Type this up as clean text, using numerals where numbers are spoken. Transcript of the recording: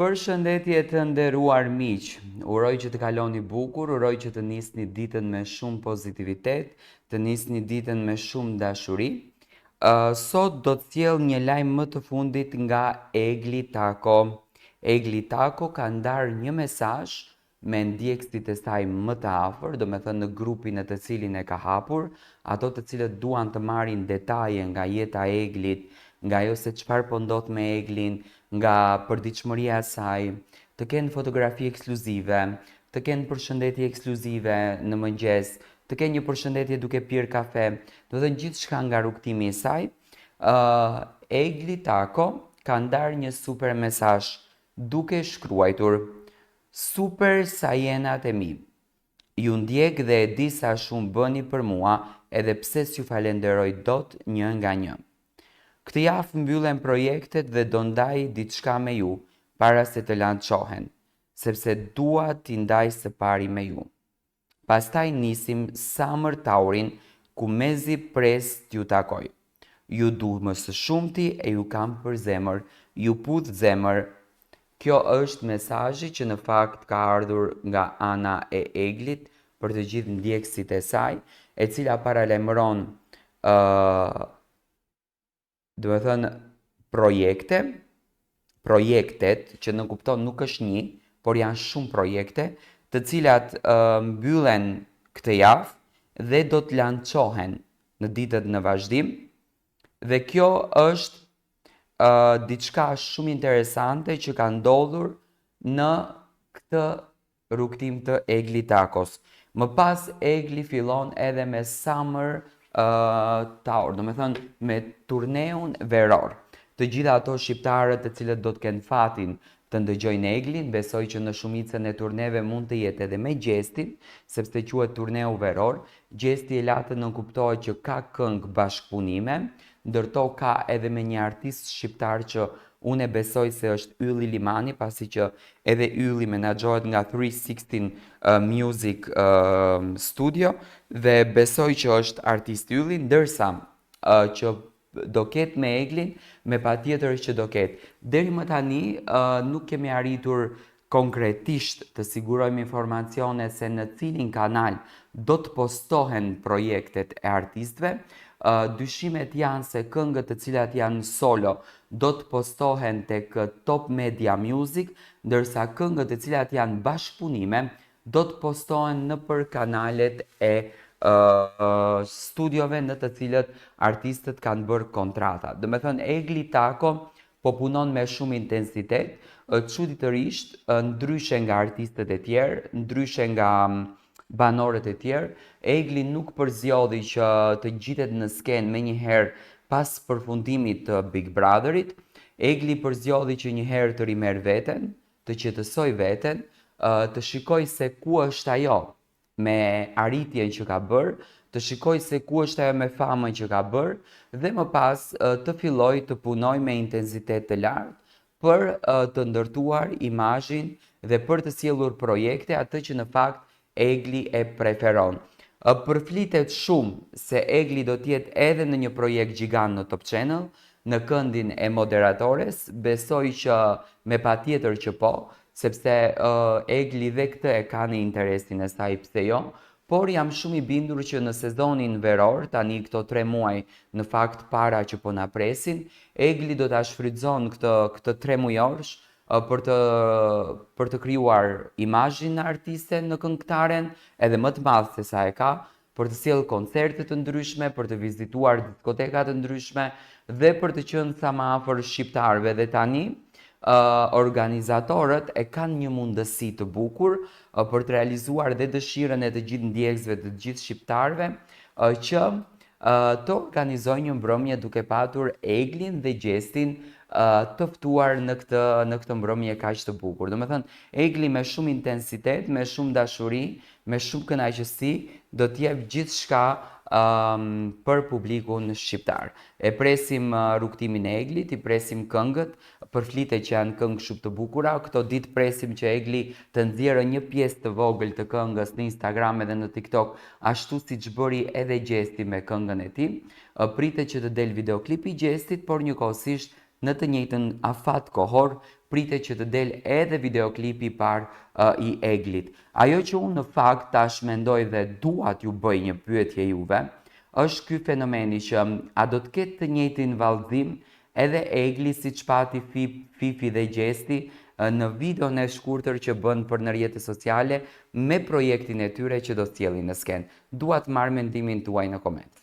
Përshëndetje të nderuar miq, uroj që të kaloni bukur, uroj që të nisni ditën me shumë pozitivitet, të nisni ditën me shumë dashuri. Sot do të sjell një lajm më të fundit nga Egli Tako. Egli Tako ka ndarë një mesazh me ndjekësit e saj më të afër, do me thënë në grupin e të cilin e ka hapur, ato të cilët duan të marrin detaje nga jeta e Eglit, nga ajo se çfarë po ndodh me Eglin, nga përditshmëria e saj, të kenë fotografi ekskluzive, të kenë përshëndetje ekskluzive në mëngjes, të kenë një përshëndetje duke pirë kafe, do të thënë gjithçka nga rrugtimi i saj. Egli Tako ka ndarë një super mesazh duke shkruar: Super Sajenat e mi. Ju ndjek dhe e di sa shumë bëni për mua, edhe pse s'ju falenderoj dot një nga një. Këtë javë mbyllen projektet dhe do ndaj diçka me ju para se të lançohen, sepse dua t'i ndaj së pari me ju. Pastaj nisim Summer Tourin, ku mezi pres t'ju takoj. Ju du më së shumti e ju kam për zemër, ju pudh zemër. Kjo është mesazhi që në fakt ka ardhur nga ana e Eglit për të gjithë ndjekësit e saj, e cila paralajmëron do të thënë projektet që në kupton nuk është një, por janë shumë projekte, të cilat mbyllen këtë javë dhe do të lançohen në ditët në vazhdim. Dhe kjo është diçka shumë interesante që ka ndodhur në këtë rrugtim të Egli Takos. Më pas Egli fillon edhe me Summer Tour, do me thënë me turneun veror. Të gjitha ato shqiptarët të cilët do të kenë fatin të ndëgjojnë Eglin, besoj që në shumicën e turneve mund të jetë edhe me gjestin, sepse quhet turneu veror. Gjesti e latë nënkuptohet që ka këngë bashkëpunime, ndërto ka edhe me një artist shqiptar që unë e besoj se është Ylli Limani, pasi që edhe Ylli menaxhohet nga 316 Music Studio dhe besoj që është artist Ylli, ndërsa që do ketë me Eglin, me patjetër që do ketë. Deri më tani nuk kemi arritur konkretisht të sigurojmë informacione se në cilin kanal do të postohen projektet e artistëve. Dyshimet janë se këngët të cilat janë solo do të postohen tek Top Media Music, ndërsa këngët të cilat janë bashkëpunime do të postohen nëpër kanalet e studiove në të cilët artistët kanë bërë kontrata. Do me thënë Egli Tako po punon me shumë intensitet, çuditërisht ndryshe nga artistët e tjerë, ndryshe nga banorët e tjerë, Egli nuk përzjodhi që të ngjitet në skenë menjëherë pas përfundimit të Big Brotherit. Egli përzjodhi që një herë të rimerë veten, të qetësoj veten, të shikoj se ku është ajo me arritjen që ka bërë, të shikoj se ku është ajo me famën që ka bërë, dhe më pas të filloj të punoj me intensitet të lartë për të ndërtuar imazhin dhe për të sjellur projekte atë që në fakt Egli e preferon. Përflitet shumë se Egli do të jetë edhe në një projekt gjigant në Top Channel, në këndin e moderatores, besoj që me patjetër që po, sepse Egli dhe këtë e ka në interesin e saj, pse jo, por jam shumë i bindur që në sezonin veror, tani këto 3 muaj në fakt para që po na presin, Egli do ta shfrytëzon këtë 3 mujorsh për të krijuar imazhin e artiste në këngëtaren, edhe më të madh se sa e ka, për të sjellë koncerte të ndryshme, për të vizituar diskoteka të ndryshme dhe për të qenë sa më afër shqiptarëve. Dhe tani organizatorët e kanë një mundësi të bukur për të realizuar dhe dëshirën e të gjithë ndjekësve, të gjithë shqiptarëve, që të organizojnë një mbrëmje duke patur Eglin dhe Gjestin të ftuar në këtë mbrëmje kaq të bukur. Do me thënë, Egli me shumë intensitet, me shumë dashuri, me shumë kënaqësi, do të jep gjithçka për publikun shqiptar. E presim rrugtimin e Eglit, i presim këngët, përflitet që janë këngë shumë të bukura. Këto ditë presim që Egli të nxjerrë një pjesë të vogël të këngës në Instagram edhe në TikTok, ashtu siç bëri edhe Gjesti me këngën e tij. Pritet që të del videoklipi i Gjestit, por njëkohësisht në të njëjtën afat kohor pritet që të del edhe videoklipi i parë i Eglit. Ajo që unë në fakt tash mendoj dhe dua t'ju bëj një pyetje juve, është ky fenomeni që a do të ketë të njëjtin vallëzim edhe Egli siç pati Fifi dhe Gjesti në videon e shkurtër që bën për në rrjetet sociale me projektin e tyre që do sjellin në skenë. Dua të marr mendimin tuaj në koment.